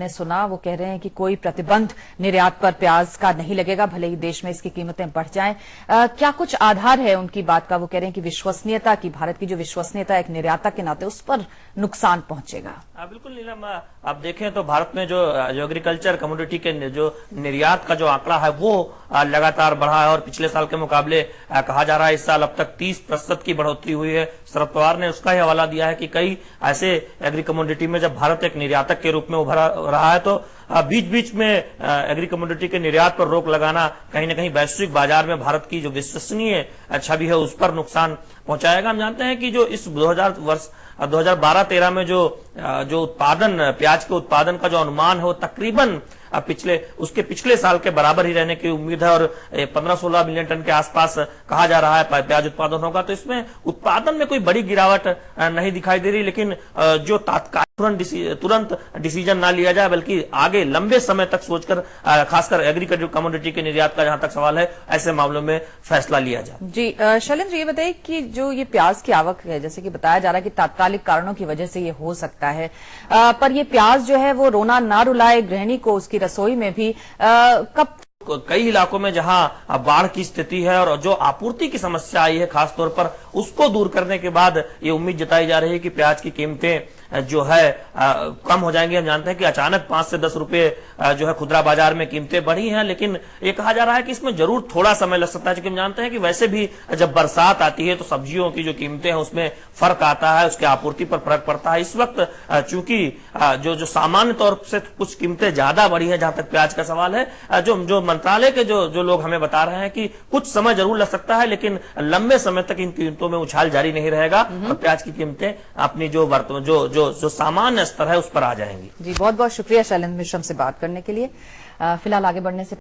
हमने सुना, वो कह रहे हैं कि कोई प्रतिबंध निर्यात पर प्याज का नहीं लगेगा, भले ही देश में इसकी कीमतें बढ़ जाएं। क्या कुछ आधार है उनकी बात का? वो कह रहे हैं कि विश्वसनीयता की, भारत की जो विश्वसनीयता एक निर्याता के नाते, उस पर नुकसान पहुंचेगा। बिल्कुल नीलम, आप देखें तो भारत में जो एग्रीकल्चर कमोडिटी के जो निर्यात का जो आंकड़ा है वो लगातार बढ़ा है और पिछले साल के मुकाबले कहा जा रहा है इस साल अब तक 30% की बढ़ोतरी हुई है। शरद पवार ने उसका ही हवाला दिया है कि कई ऐसे एग्री कमोडिटी में जब भारत एक निर्यातक के रूप में उभरा रहा है तो बीच बीच में एग्री कमोडिटी के निर्यात पर रोक लगाना कहीं न कहीं वैश्विक बाजार में भारत की जो विश्वसनीय छवि है उस पर नुकसान पहुंचाएगा। हम जानते हैं कि जो इस 2012-13 में जो उत्पादन, प्याज के उत्पादन का जो अनुमान है वो तकरीबन उसके पिछले साल के बराबर ही रहने की उम्मीद है और 15-16 मिलियन टन के आसपास कहा जा रहा है प्याज उत्पादन होगा। तो इसमें उत्पादन में कोई बड़ी गिरावट नहीं दिखाई दे रही, लेकिन जो तात्कालिक तुरंत डिसीजन ना लिया जाए बल्कि आगे लंबे समय तक सोचकर, खासकर एग्रीकल्चर कमोडिटी के निर्यात का जहां तक सवाल है, ऐसे मामलों में फैसला लिया जाए। जी शैलेंद्र, ये बताइए कि जो ये प्याज की आवक है, जैसे कि बताया जा रहा है कि तात्कालिक कारणों की वजह से ये हो सकता है, पर ये प्याज जो है वो रोना ना रुलाए गृहिणी को उसकी रसोई में भी। कब कई इलाकों में जहां बाढ़ की स्थिति है और जो आपूर्ति की समस्या आई है खासतौर पर, उसको दूर करने के बाद ये उम्मीद जताई जा रही है कि प्याज की कीमतें जो है कम हो जाएंगी। हम जानते हैं कि अचानक 5 से 10 रुपए जो है खुदरा बाजार में कीमतें बढ़ी हैं, लेकिन ये कहा जा रहा है कि इसमें जरूर थोड़ा समय लग सकता है, क्योंकि हम जानते हैं कि वैसे भी जब बरसात आती है तो सब्जियों की जो कीमतें हैं उसमें फर्क आता है, उसके आपूर्ति पर फर्क पड़ता है। इस वक्त चूंकि जो सामान्य तौर से कुछ कीमतें ज्यादा बढ़ी है, जहां तक प्याज का सवाल है, जो मंत्रालय के जो लोग हमें बता रहे हैं कि कुछ समय जरूर लग सकता है, लेकिन लंबे समय तक इन कीमतों में उछाल जारी नहीं रहेगा और प्याज की कीमतें अपनी जो सामान्य स्तर है उस पर आ जाएंगी। जी बहुत बहुत शुक्रिया शैलेंद्र मिश्रम से बात करने के लिए। फिलहाल आगे बढ़ने से